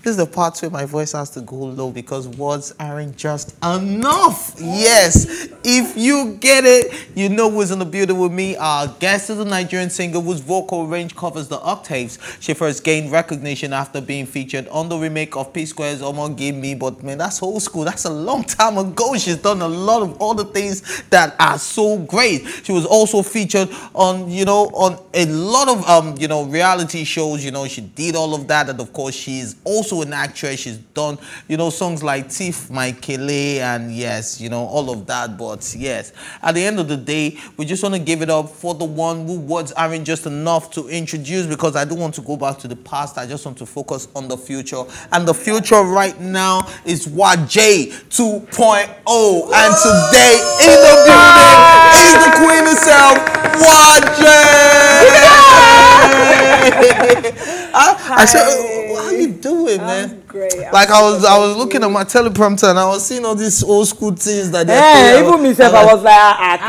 This is the part where my voice has to go low because words aren't just enough. Yes, if you get it, you know who's in the building with me. Our guest is a Nigerian singer whose vocal range covers the octaves. She first gained recognition after being featured on the remake of P Square's Omo Give Me, but man, that's old school. That's a long time ago. She's done a lot of all the things that are so great. She was also featured on, on a lot of, reality shows. She did all of that, and of course, she's also an actress. She's done, songs like Thief My Kele and yes, all of that. But yes, at the end of the day, we just want to give it up for the one who words aren't just enough to introduce, because I don't want to go back to the past. I just want to focus on the future. And the future right now is Waje 2.0. And today in the building is the queen herself, Waje. I said, how you doing, man? Great. Like I was looking at my teleprompter and I was seeing all these old school things that they're even myself, I was like,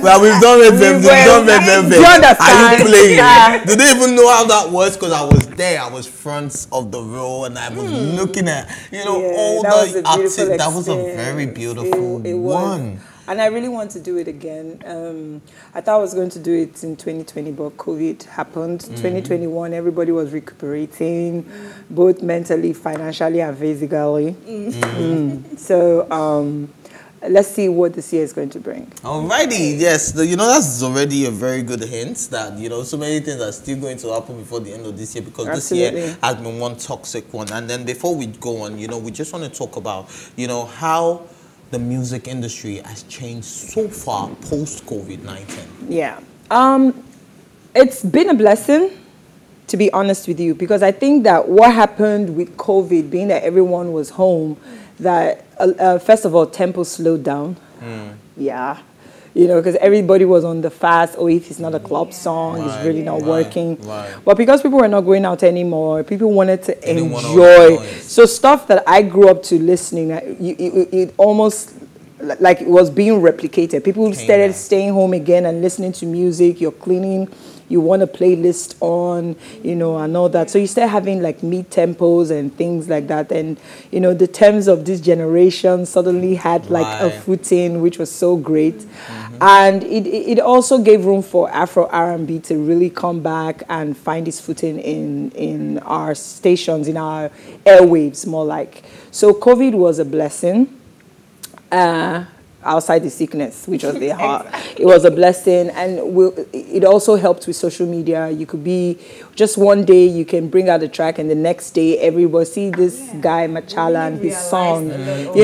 well, we've done it, we've done it. Do you understand? Are you playing? Did they even know how that works? Because I was there, I was front of the row and I was looking at, all the acting. That was a very beautiful one. And I really want to do it again. I thought I was going to do it in 2020, but COVID happened. 2021, everybody was recuperating, both mentally, financially, and physically. So let's see what this year is going to bring. Alrighty, yes. That's already a very good hint that, so many things are still going to happen before the end of this year, because this year has been one toxic one. And then before we go on, we just want to talk about, how the music industry has changed so far post-COVID-19. Yeah. It's been a blessing, to be honest with you, because I think that what happened with COVID, being that everyone was home, that first of all, tempo slowed down. Yeah. Because everybody was on the fast, or if it's not a club song, it's really not working. But because people were not going out anymore, people wanted to enjoy. So stuff that I grew up to listening, it almost like it was being replicated. People started staying home again and listening to music. You're cleaning, you want a playlist on, and all that. So you start having like mid-tempos and things like that. And, the terms of this generation suddenly had like a footing, which was so great. And it also gave room for Afro R&B to really come back and find its footing in our stations, in our airwaves, more like. So COVID was a blessing. Outside the sickness, which was the heart. It was a blessing, and it also helped with social media. You could be, just one day you can bring out a track, and the next day everybody see this guy Machala and his song, Kata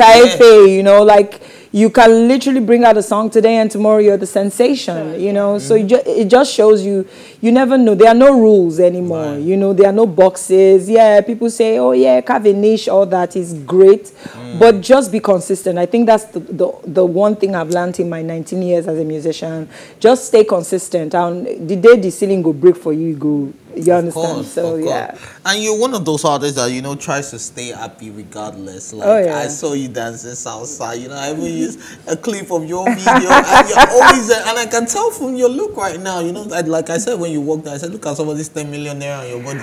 Efe, like you can literally bring out a song today and tomorrow you're the sensation, So it just shows you never know. There are no rules anymore, there are no boxes. Yeah, people say, oh yeah, carve a niche, all that is great, but just be consistent. I think that's the one thing I've learned in my 19 years as a musician. Just stay consistent. And the day the ceiling go break for you, you understand? So yeah. And you're one of those artists that tries to stay happy regardless. Like I saw you dancing salsa. I even used a clip of your video, and you're always there. And I can tell from your look right now. Like I said when you walked there, I said, look at some of this 10 million naira on your body.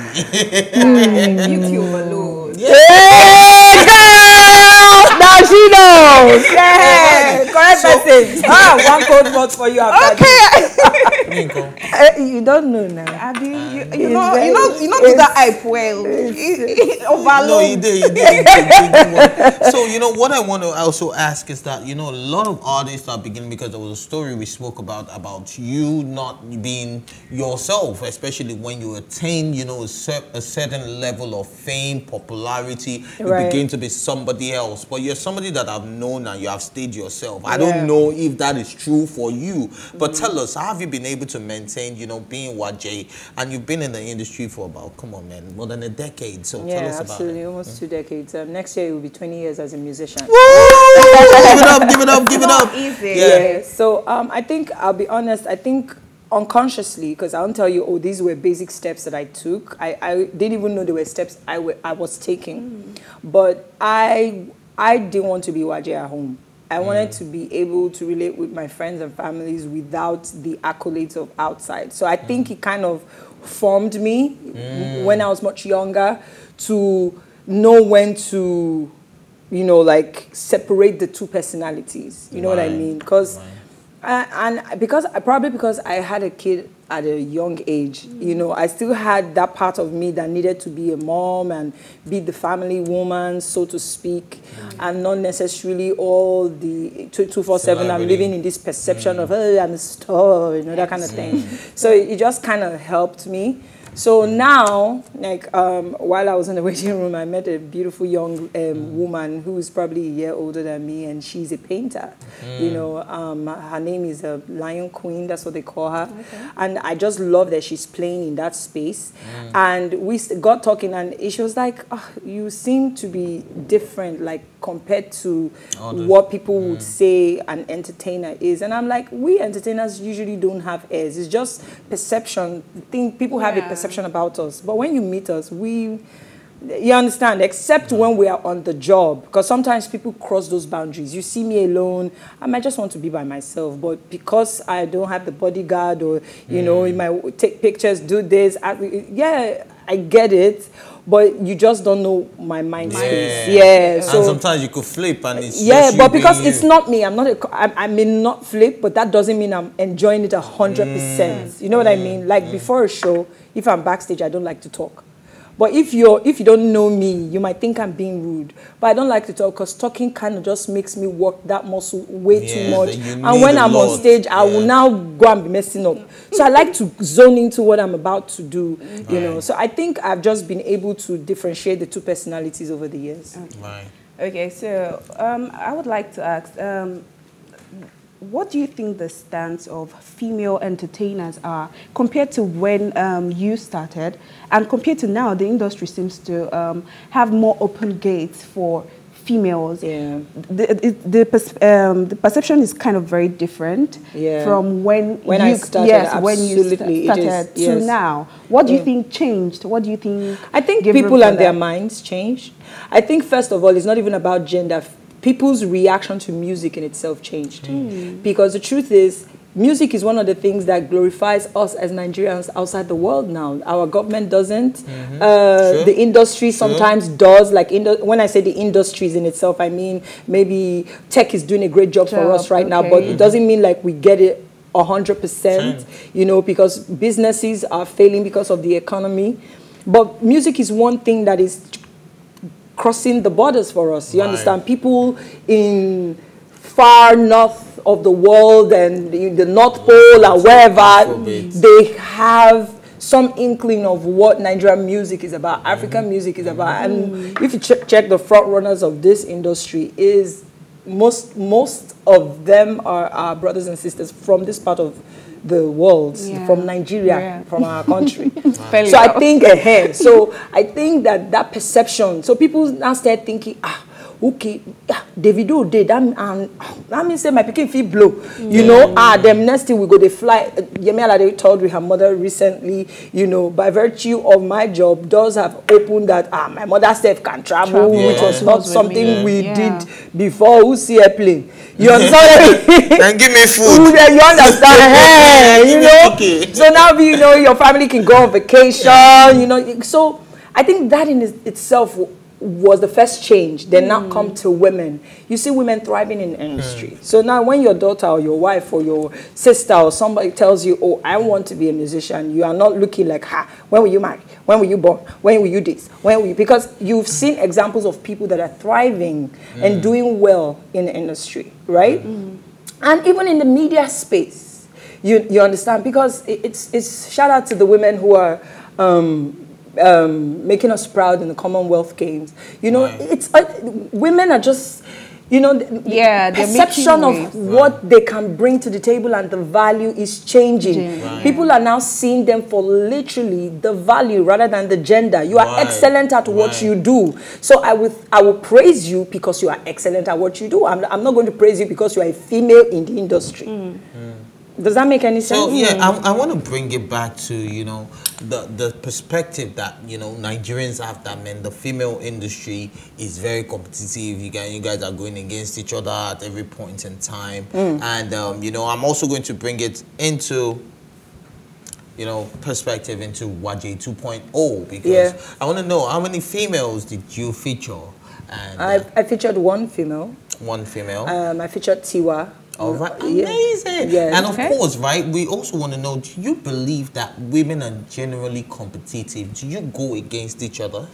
You alone. Now she knows. Yeah, correct message. One code word for you. You don't know now. You know do that hype well. No, you did. So what I want to also ask is that a lot of artists are beginning, because there was a story we spoke about you not being yourself, especially when you attain a certain level of fame, popularity, you begin to be somebody else. But you're somebody that I've known and you have stayed yourself. I don't know if that is true for you, but tell us, how have you been able to maintain being Waje, and you've been in the industry for about, come on man, more than a decade. So tell us about it. Almost 2 decades. Next year it will be 20 years as a musician. Woo! Give it up. Easy. Yeah. So I think, I'll be honest, I think unconsciously, because I won't tell you, these were basic steps that I took. I didn't even know there were steps I was taking. But I didn't want to be Waje at home. I wanted to be able to relate with my friends and families without the accolades of outside. So I think it kind of formed me when I was much younger to know when to, you know, like separate the two personalities. You know what I mean? Because probably because I had a kid at a young age, you know, I still had that part of me that needed to be a mom and be the family woman, so to speak, and not necessarily all the 24/7. I'm living in this perception of, oh, I'm a star, you know, that kind of thing. So it just kind of helped me. So now, like, while I was in the waiting room, I met a beautiful young woman who is probably a year older than me, and she's a painter. You know, her name is a Lion Queen, that's what they call her. And I just love that she's playing in that space. And we got talking, and she was like, oh, you seem to be different, like, compared to what people would say an entertainer is. And I'm like, we entertainers usually don't have airs. It's just perception. I think people have a perception about us. But when you meet us, you understand, except when we are on the job. Because sometimes people cross those boundaries. You see me alone, I might just want to be by myself. But because I don't have the bodyguard or, you know, you might take pictures, do this. Yeah, I get it. But you just don't know my mind space. Yeah. So, and sometimes you could flip and it's but because it's not me, I may not flip, but that doesn't mean I'm enjoying it 100%. You know what I mean? Like before a show, if I'm backstage, I don't like to talk. But if you don't know me, you might think I'm being rude. But I don't like to talk because talking kind of just makes me work that muscle way too much. And when I'm on stage, I will now go and be messing up. So I like to zone into what I'm about to do, you know. So I think I've just been able to differentiate the two personalities over the years. Okay, so I would like to ask, what do you think the stance of female entertainers are compared to when you started, and compared to now? The industry seems to have more open gates for females. Yeah. The perception is kind of very different from when I started. Yes, when you started to now. What do you think changed? What do you think? I think people and their minds changed. I think first of all, it's not even about gender. People's reaction to music in itself changed. Because the truth is, music is one of the things that glorifies us as Nigerians outside the world now. Our government doesn't. The industry sometimes does. Like when I say the industries in itself, I mean maybe tech is doing a great job for us right now, but it doesn't mean like we get it 100%, you know, because businesses are failing because of the economy. But music is one thing that is crossing the borders for us. You understand? People in far north of the world and the North Pole or wherever, they have some inkling of what Nigerian music is about, African music is about. And if you check the front runners of this industry, is most of them are our brothers and sisters from this part of the world, from Nigeria, from our country. So I think I think that perception, so people now start thinking, okay, Davido did that means say my pikin fit blow. You know, them next thing we go they fly. Yemi Alade told with her mother recently, you know, by virtue of my job, doors have opened that my mother self can travel, which was not something we did before. Who see a plane? You understand? And give me food. You understand? Hey, you know. So now you know your family can go on vacation. You know, so I think that in itself was the first change. Then now come to women. You see women thriving in the industry. So now when your daughter or your wife or your sister or somebody tells you, oh, I want to be a musician, you are not looking like, when were you married? When were you born? When were you this? When were you? Because you've seen examples of people that are thriving and doing well in the industry, right? And even in the media space, you understand? Because it's shout out to the women who are making us proud in the Commonwealth Games. You know, it's women are just, you know, the perception of what they can bring to the table and the value is changing. People are now seeing them for literally the value rather than the gender. You are excellent at what you do. So I will praise you because you are excellent at what you do. I'm not going to praise you because you are a female in the industry. Does that make any sense? So yeah, I want to bring it back to, you know, the perspective that, you know, Nigerians have, that men, the female industry is very competitive. You guys are going against each other at every point in time. And you know, I'm also going to bring it into, you know, perspective into Waje 2.0, because I want to know, how many females did you feature? And I featured one female. One female. I featured Tiwa. All right, amazing. Yes. And of course, right, we also want to know, do you believe that women are generally competitive? Do you go against each other?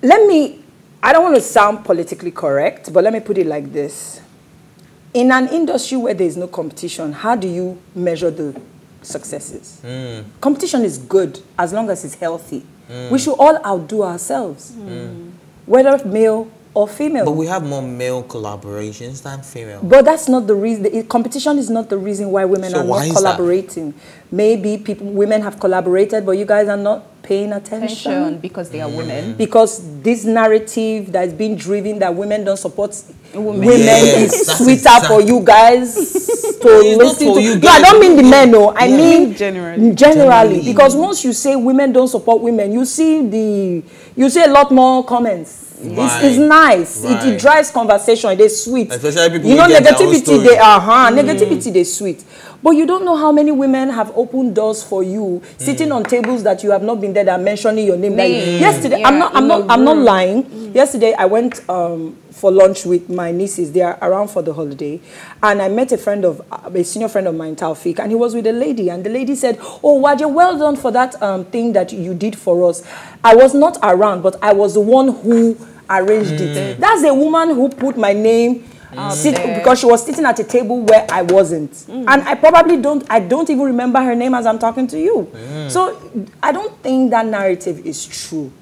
I don't want to sound politically correct, but let me put it like this. In an industry where there is no competition, how do you measure the successes? Competition is good as long as it's healthy. We should all outdo ourselves, whether male or female. But we have more male collaborations than female. But that's not the reason. Competition is not the reason why women are not collaborating. Maybe women have collaborated, but you guys are not paying attention. Because they are women. Because this narrative that is being driven that women don't support women is sweeter for you guys to listen to. No, I don't mean the men, no. I mean generally. Because once you say women don't support women, you see a lot more comments. It's nice. It drives conversation. It is sweet. Especially people, you know, negativity. Negativity. They sweet. But you don't know how many women have opened doors for you, sitting on tables that you have not been there, that are mentioning your name. Like yesterday, I'm not lying. Yesterday, I went for lunch with my nieces. They are around for the holiday, and I met a senior friend of mine, Taufik, and he was with a lady, and the lady said, "Oh, Waje, well done for that thing that you did for us." I was not around, but I was the one who arranged it. That's a woman who put my name because she was sitting at a table where I wasn't, and I don't even remember her name as I'm talking to you. So I don't think that narrative is true.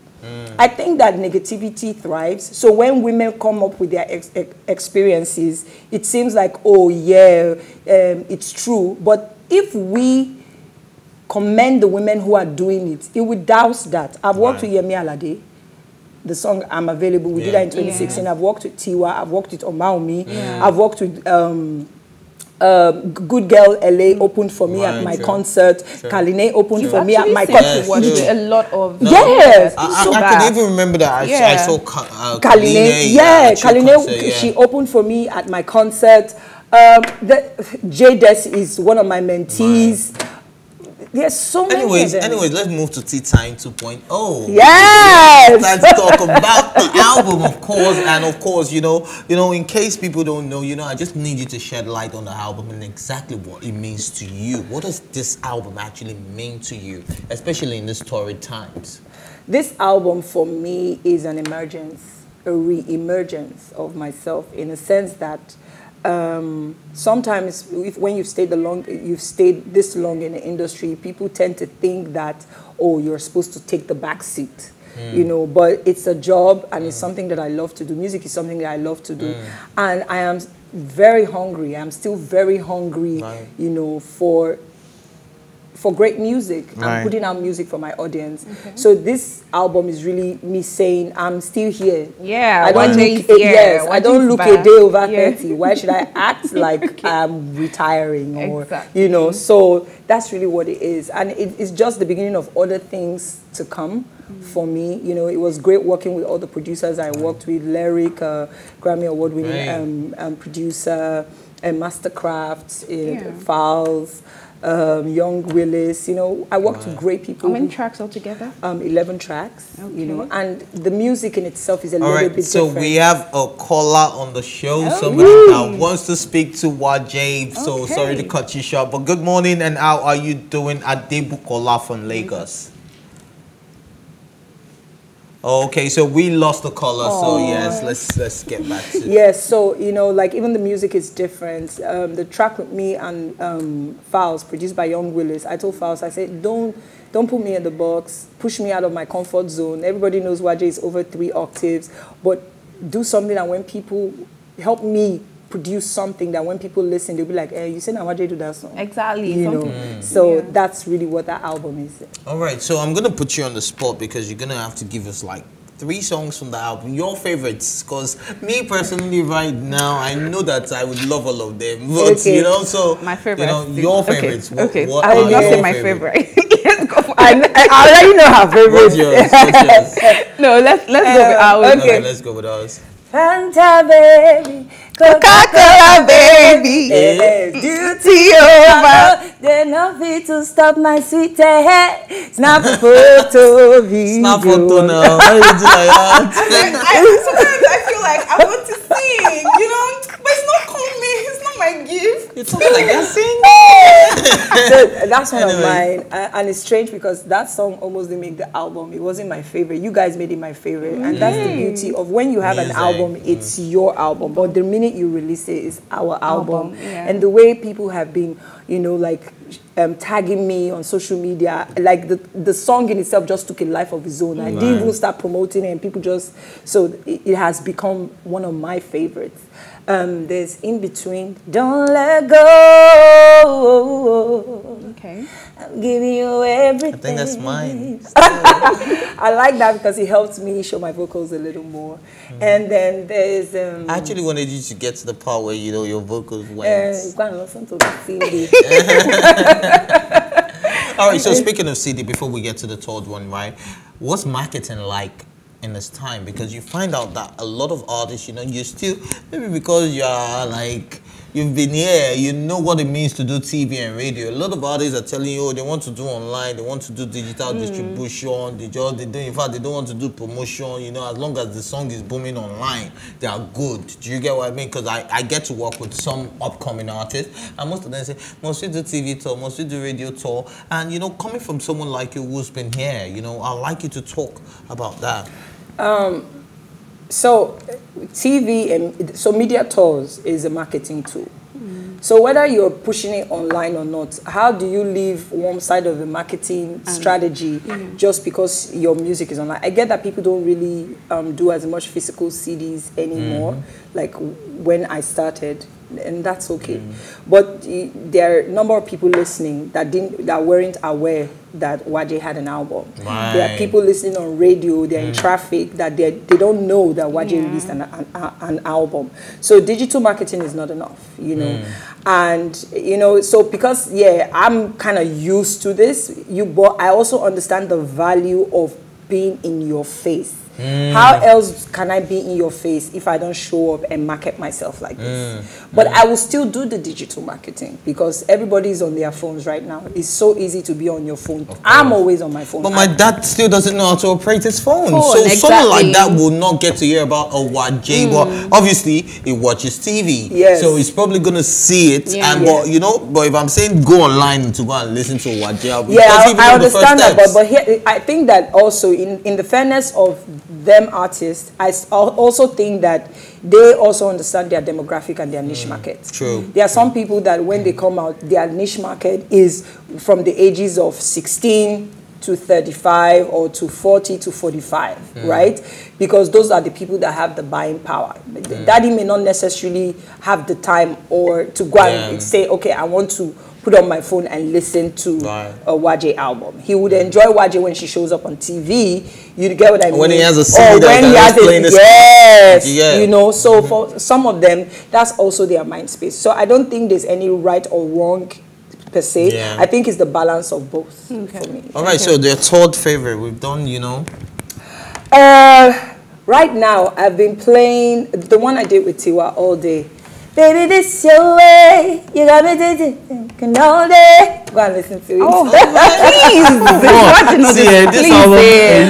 I think that negativity thrives. So when women come up with their experiences, it seems like, oh yeah, it's true. But if we commend the women who are doing it, it would douse that. I've worked with Yemi Alade. The song I'm Available, we did that in 2016. I've worked with Tiwa, I've worked with Omaomi, I've worked with Good Girl LA opened for me at my concert. Kaline opened for me at my concert. A lot of I can even remember that I saw Kaline. Kaline, she opened for me at my concert. J Des is one of my mentees. There's so many. Anyways, let's move to Teatime 2.0. Yes. Let's talk about the album, of course, and of course, you know, in case people don't know, I just need you to shed light on the album and exactly what it means to you. What does this album actually mean to you, especially in these torrid times? This album for me is an emergence, a re-emergence of myself, in a sense that sometimes when you've stayed this long in the industry, people tend to think that, oh, you're supposed to take the back seat, but it's a job and it's something that I love to do. Music is something that I love to do. And I am very hungry. I'm still very hungry, for great music. I'm putting out music for my audience. So this album is really me saying, I'm still here. Yeah, I don't look a day over 30. Why should I act like I'm retiring or, so that's really what it is. And it's just the beginning of other things to come for me. It was great working with all the producers I worked with, Lyric, Grammy Award-winning producer, Mastercraft, Files, Young Willis, I worked with great people. How many tracks altogether? 11 tracks, and the music in itself is a little bit different. So we have a caller on the show, somebody that wants to speak to Waje. So sorry to cut you short, but good morning, and how are you doing? Adebukola from Lagos. Okay, so we lost the caller, so yes, let's get back to it. Yes, so like even the music is different. The track with me and Files, produced by Young Willis, I told Files, I said, don't put me in the box, push me out of my comfort zone. Everybody knows Waje is over 3 octaves, but do something that when people help me produce something that when people listen, they'll be like, hey, you said Waje do that song. Exactly. So that's really what that album is. All right, so I'm going to put you on the spot because you're going to have to give us like 3 songs from the album, your favorites, because me personally right now, I know that I would love all of them, but Okay. you know, so My favorite. you know, your favorites. Okay. What I will are not your say my favorite? favorite. Yes, go for it. I already know her favorite. What's yours? What's yours? No, let's go with ours. Okay, let's go with ours. Fanta baby, Coca-Cola baby, duty over. There's nothing to stop my sweet head. Snap a photo video. Snap photo now. Why you do like that? Sometimes I feel like I want to sing, you know, but it's not coming. It's not my gift. You're talking like you're singing. So that's one of mine, and it's strange because that song almost didn't make the album. It wasn't my favorite. You guys made it my favorite, and that's the beauty of when you have an album. It's your album, but the minute you release it, it's our album. Yeah. And the way people have been, you know, like tagging me on social media, like the song in itself just took a life of its own. I didn't even start promoting it, and people just it has become one of my favorites. There's In Between, Don't Let Go. Okay. I'm giving you everything. I think that's mine. I like that because it helps me show my vocals a little more. And then there's I actually wanted you to get to the part where you know your vocals went. go and listen to the CD. All right, so speaking of CD, before we get to the third one, right? What's marketing like in this time? Because you find out that a lot of artists, you know, you still, maybe because you're like, you've been here, you know what it means to do TV and radio. A lot of artists are telling you, oh, they want to do online, they want to do digital distribution, in fact, they don't want to do promotion, you know, as long as the song is booming online, they are good. Do you get what I mean? Because I get to work with some upcoming artists, and most of them say, must we do TV tour, must we do radio tour? And, you know, coming from someone like you who's been here, you know, I'd like you to talk about that. So TV and so media tours is a marketing tool. So whether you're pushing it online or not, how do you leave one side of the marketing strategy just because your music is online? I get that people don't really do as much physical CDs anymore, like when I started, and that's okay. But there are a number of people listening that weren't aware that Waje had an album. Right. There are people listening on radio, they're in traffic, that they don't know that Waje released an album. So digital marketing is not enough, you know. And, you know, so because, I'm kind of used to this, but I also understand the value of being in your face. How else can I be in your face if I don't show up and market myself like this? But I will still do the digital marketing because everybody is on their phones right now. It's so easy to be on your phone. I'm always on my phone. But my dad still doesn't know how to operate his phone. So Exactly. someone like that will not get to hear about a Waje. But obviously, he watches TV. Yes. So he's probably going to see it. Yeah. But, you know, but if I'm saying go online to go and listen to Waje, I understand that. But here, I think that also in the fairness of them artists, I also think that they also understand their demographic and their niche market. True. There are some people that when they come out, their niche market is from the ages of 16 to 35 or to 40 to 45, right? Because those are the people that have the buying power. Daddy may not necessarily have the time or to go and say, okay, I want to put on my phone and listen to a Waje album. He would enjoy Waje when she shows up on TV. You get what I mean? When he has a CD that when he has playing the you know. So for some of them, that's also their mind space. So I don't think there's any right or wrong per se. I think it's the balance of both for me. All right, so their third favorite, we've done, you know. Right now, I've been playing the one I did with Tiwa all day. Baby, this your way. You got me thinking all day. Go and listen to it. Oh, please. This album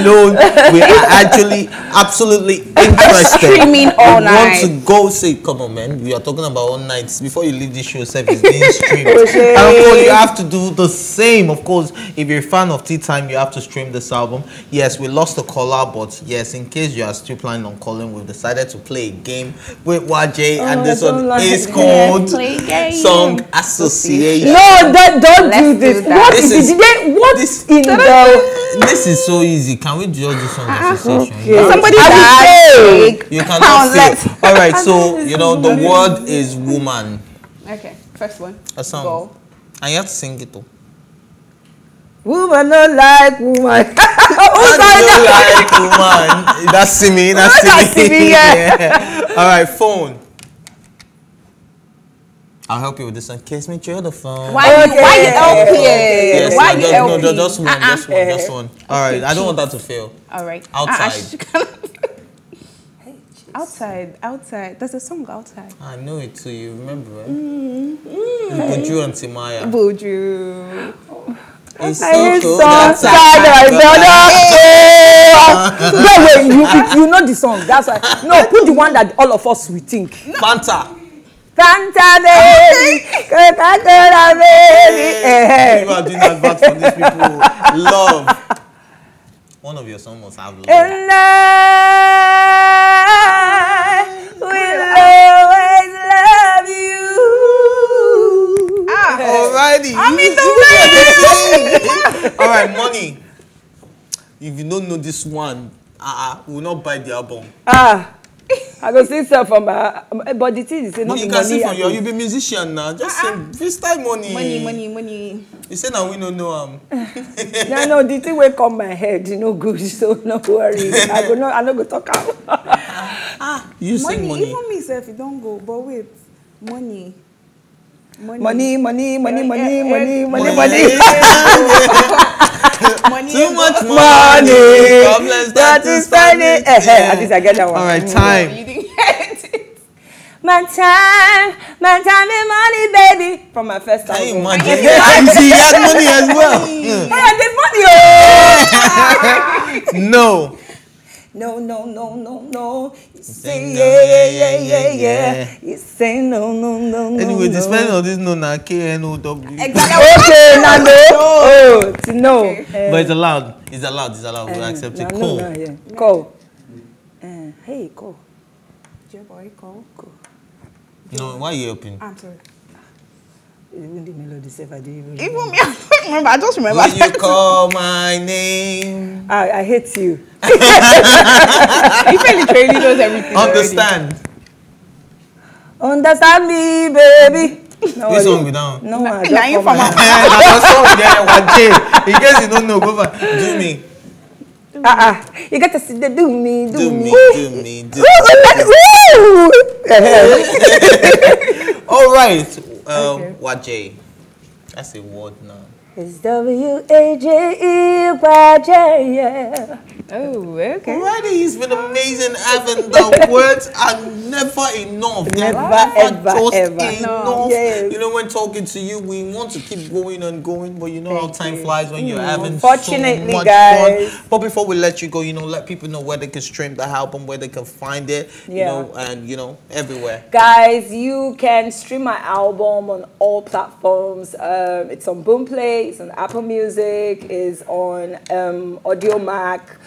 alone, we are actually absolutely interested. Streaming all night. We want to go say, come on, man. We are talking about all nights. Before you leave this show, it's being streamed. And of course, you have to do the same. Of course, if you're a fan of Teatime, you have to stream this album. Yes, we lost the caller, but yes, in case you are still planning on calling, we've decided to play a game with Waje, and this one is called Song Association. No, don't do this. What This is is- it? What this- in the... This is so easy. Can we just do Song Association? Okay. Somebody I You cannot Let's- fail. All right, so you know the word is woman. Okay, first one. A song. Go. And you have to sing it too. Woman not like woman. Like, man. That's Simi. That's Simi. Yeah. All right, phone. I'll help you with this one. Kiss me through the phone. Why you help here? Yes, Why you help no, here? just one. All right, I don't want that to fail. All right. Outside. Outside. There's a song outside. I know it too. You remember, right? Buju and Timaya. Buju. It's so cold outside, wait, you know the song. That's why. No, put the one that all of us we think. Fanta. Fanta baby, Coca-Cola baby. You are doing advert for these people. Love. One of your songs must have love. And I will always love you. Alrighty. I'm in the All right, money. If you don't know this one, we will not buy the album. I go sing stuff from but the thing is, not you the can money. sing for you be musician now. Just sing freestyle money. Money. You say now we don't know No, the thing will come my head, good, so no worry. I no go talk out. You sing money. Even me self, you don't go, but wait, money. Money. Too much money. Problems That is spending. At least I get that one. All right, time. You didn't get it. My time and money, baby. From my first Can you album. imagine? You see, he has money as well. Hey, there's money. No. No. You say yeah. You say no. Anyway, despite all this, no, na KNOW. Okay, now no. Oh, to know. But it's allowed. We'll accept it. Cool. Call. Hey, call. Your boy, call. No, why are you helping? I'm sorry. Even the melody said I didn't even Even me, I don't remember. I just remember. When you call my name. I hate you. He literally knows everything. Understand. Understand me, baby. No, This one be down. No, I Now you don't from come That's a song there, Waje. In case you don't know, go for do me. You got to see the do me. Do me. All right. Waje. That's a word now. It's W-A-J-E, Waje, yeah. Oh, okay. Already, it's been amazing having the words are never enough. Never, ever. Enough. Yes. You know, when talking to you, we want to keep going and going, but you know how time flies when you're having Unfortunately, so much guys. fun. But before we let you go, let people know where they can stream the album, where they can find it, and everywhere. Guys, you can stream my album on all platforms. It's on Boomplay, it's on Apple Music, it's on Audio Mac.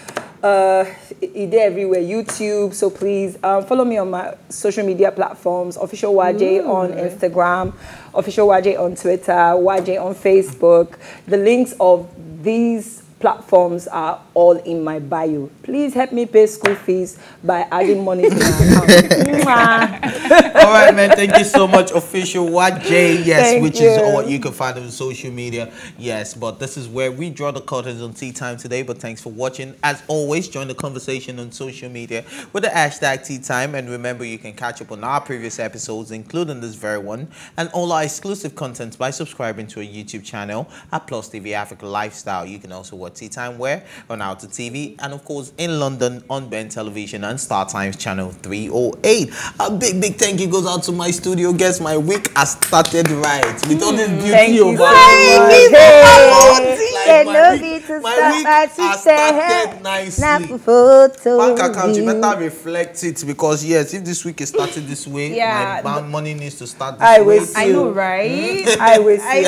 It's everywhere, YouTube. So please follow me on my social media platforms. Official Waje on Instagram, Official Waje on Twitter, Waje on Facebook. The links of these platforms are all in my bio. Please help me pay school fees by adding money to my account. All right, man. Thank you so much, Official Waje. Yes, which is what you can find on social media. Yes, but this is where we draw the curtains on Tea Time today. But thanks for watching. As always, join the conversation on social media with the hashtag Tea Time. And remember, you can catch up on our previous episodes, including this very one, and all our exclusive content by subscribing to our YouTube channel at PlusTvAfrica Lifestyle. You can also watch Tea Time where on Out to TV, and of course in London on Ben Television and Star Times channel 308. A big thank you goes out to my studio guests. My week has started right with all this beauty of my week has started nicely. Bank account, you better reflect it, because yes, if this week is started this way, my money needs to start this way. I know, right? I will see.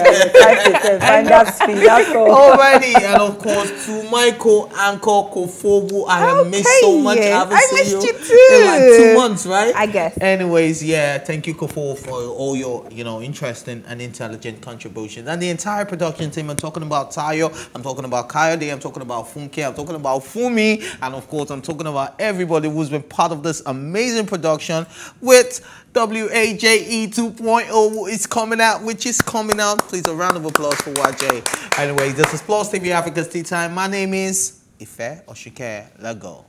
Find that speed. That's all. Alrighty, and of course to Michael Anchor Kofobu, I have missed so much. I missed you too. In like 2 months, right? I guess. Anyways, thank you, Kofobu, for all your interesting and intelligent contributions, and the entire production team. I'm talking about Tayo, I'm talking about Kayode, I'm talking about Funke, I'm talking about Fumi, and of course I'm talking about everybody who's been part of this amazing production with WAJE 2.0 is coming out, which is coming out. Please, a round of applause for Waje. Anyway, this is PlusTvAfrica's Tea Time. My name is Ife Oshike Lego.